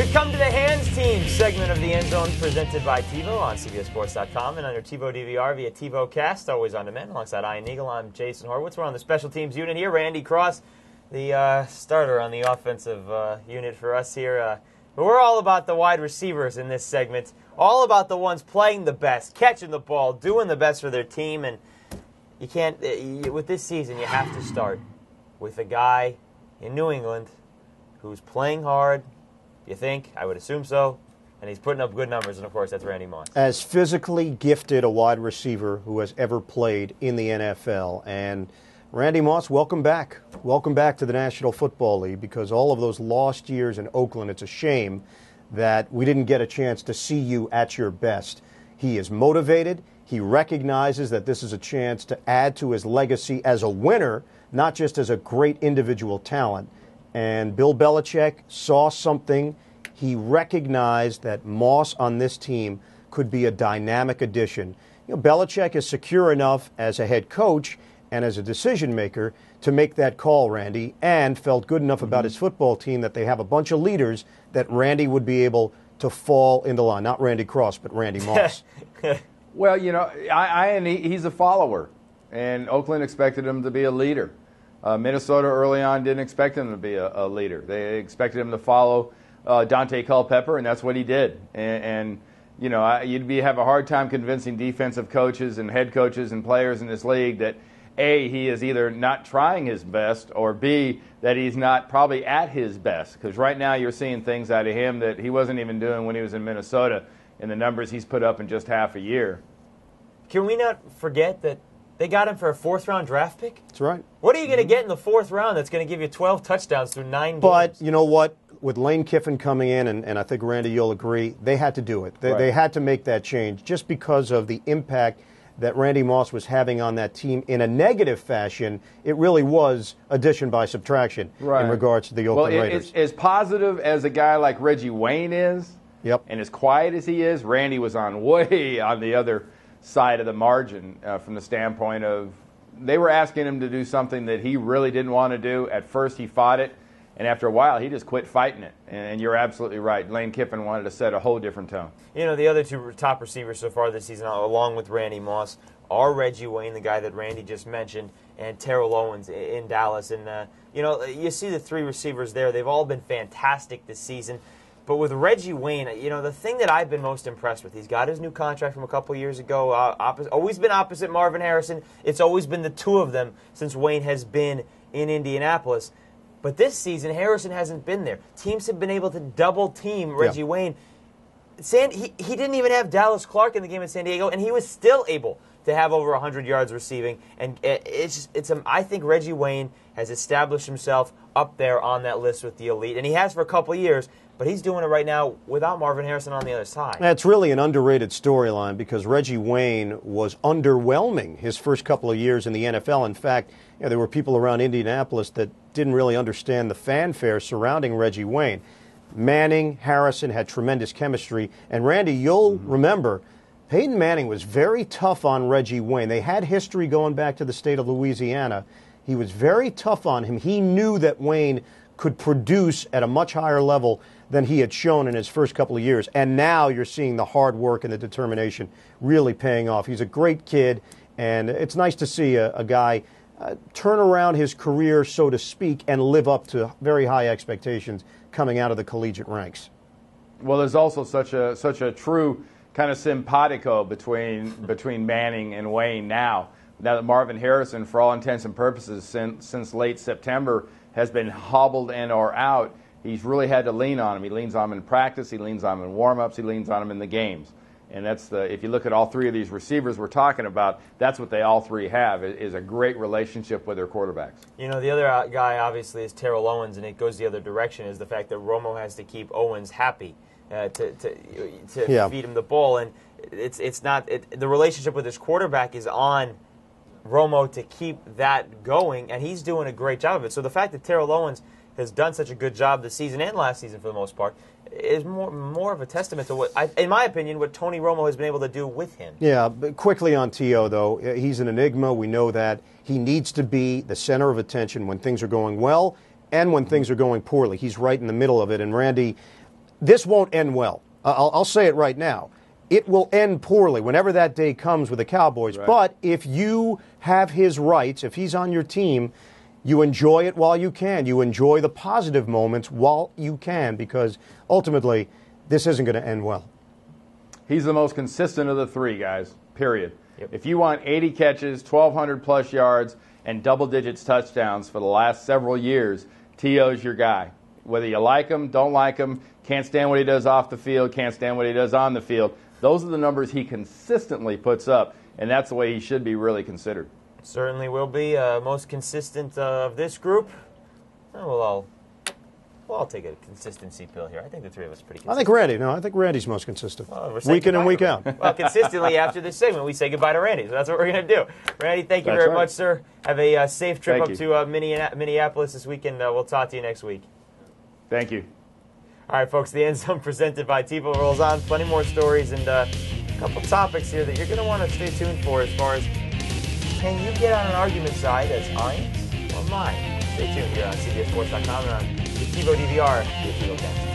We've come to the Hands Team segment of the End Zone presented by TiVo on CBSSports.com and under TiVo DVR via TiVo Cast, always on demand. Alongside Ian Eagle, I'm Jason Horwitz. We're on the special teams unit here. Randy Cross, the starter on the offensive unit for us here. But we're all about the wide receivers in this segment, all about the ones playing the best, catching the ball, doing the best for their team. And you can't, with this season, you have to start with a guy in New England who's playing hard. You think? I would assume so. And he's putting up good numbers, and of course, that's Randy Moss. As physically gifted a wide receiver who has ever played in the NFL. And Randy Moss, welcome back. Welcome back to the National Football League, because all of those lost years in Oakland, it's a shame that we didn't get a chance to see you at your best. He is motivated. He recognizes that this is a chance to add to his legacy as a winner, not just as a great individual talent. And Bill Belichick saw something. He recognized that Moss on this team could be a dynamic addition. You know, Belichick is secure enough as a head coach and as a decision maker to make that call, Randy, and felt good enough about his football team that they have a bunch of leaders that Randy would be able to fall into line. Not Randy Cross, but Randy Moss. Well, you know, he's a follower, and Oakland expected him to be a leader. Minnesota early on didn't expect him to be a leader. They expected him to follow Dante Culpepper, and that's what he did. And you know, you'd have a hard time convincing defensive coaches and head coaches and players in this league that, A, he is either not trying his best, or B, that he's not probably at his best. Because right now you're seeing things out of him that he wasn't even doing when he was in Minnesota in the numbers he's put up in just half a year. Can we not forget that they got him for a fourth-round draft pick? That's right. What are you going to get in the fourth round that's going to give you 12 touchdowns through 9 games? But you know what? With Lane Kiffin coming in, and I think, Randy, you'll agree, they had to do it. They had to make that change just because of the impact that Randy Moss was having on that team in a negative fashion. It really was addition by subtraction in regards to the Oakland Raiders. As positive as a guy like Reggie Wayne is, and as quiet as he is, Randy was way on the other side of the margin from the standpoint of they were asking him to do something that he really didn't want to do. At first he fought it, and after a while he just quit fighting it. And you're absolutely right. Lane Kiffin wanted to set a whole different tone. You know, the other two top receivers so far this season, along with Randy Moss, are Reggie Wayne, the guy that Randy just mentioned, and Terrell Owens in Dallas. And, you know, you see the three receivers there. They've all been fantastic this season. But with Reggie Wayne, you know, the thing that I've been most impressed with, he's got his new contract from a couple years ago, always been opposite Marvin Harrison. It's always been the two of them since Wayne has been in Indianapolis. But this season, Harrison hasn't been there. Teams have been able to double-team Reggie Wayne. He didn't even have Dallas Clark in the game at San Diego, and he was still able to have over 100 yards receiving. And I think Reggie Wayne has established himself up there on that list with the elite, and he has for a couple of years. But he's doing it right now without Marvin Harrison on the other side. That's really an underrated storyline because Reggie Wayne was underwhelming his first couple of years in the NFL. In fact, you know, there were people around Indianapolis that didn't really understand the fanfare surrounding Reggie Wayne. Manning, Harrison had tremendous chemistry. And, Randy, you'll remember, Peyton Manning was very tough on Reggie Wayne. They had history going back to the state of Louisiana. He was very tough on him. He knew that Wayne could produce at a much higher level than he had shown in his first couple of years. And now you're seeing the hard work and the determination really paying off. He's a great kid, and it's nice to see a guy turn around his career, so to speak, and live up to very high expectations coming out of the collegiate ranks. Well, there's also such a true kind of simpatico between Manning and Wayne now. Now that Marvin Harrison, for all intents and purposes, since late September, has been hobbled and or out, he's really had to lean on him. He leans on him in practice, he leans on him in warm-ups, he leans on him in the games. And that's if you look at all three of these receivers we're talking about, that's what they all three have, is a great relationship with their quarterbacks. You know, the other guy obviously is Terrell Owens, and it goes the other direction, is the fact that Romo has to keep Owens happy to feed him the ball. And the relationship with his quarterback is on Romo to keep that going, and he's doing a great job of it. So the fact that Terrell Owens has done such a good job this season and last season for the most part is more of a testament to what, in my opinion, what Tony Romo has been able to do with him. Yeah, but quickly on T.O., though, he's an enigma. We know that. He needs to be the center of attention when things are going well and when things are going poorly. He's right in the middle of it. And, Randy, this won't end well. I'll say it right now. It will end poorly whenever that day comes with the Cowboys. Right. But if you have his rights, if he's on your team, you enjoy it while you can. You enjoy the positive moments while you can, because ultimately this isn't going to end well. He's the most consistent of the three guys, period. Yep. If you want 80 catches, 1,200-plus yards, and double-digits touchdowns for the last several years, T.O.'s your guy. Whether you like him, don't like him, can't stand what he does off the field, can't stand what he does on the field, those are the numbers he consistently puts up, and that's the way he should be really considered. Certainly will be most consistent of this group. We'll all take a consistency pill here. I think the three of us are pretty consistent. I think Randy's most consistent. Well, we're saying week in and goodbye week to out. Well, consistently after this segment, we say goodbye to Randy. So that's what we're going to do. Randy, thank you That's very right. much, sir. Have a safe trip Thank up you. to Minneapolis this weekend. We'll talk to you next week. Thank you. All right, folks, the End Zone presented by TiVo rolls on. Plenty more stories and a couple topics here that you're going to want to stay tuned for as far as can you get on an argument side as Ions or mine? Stay tuned here on CBSSports.com and on the TiVo DVR.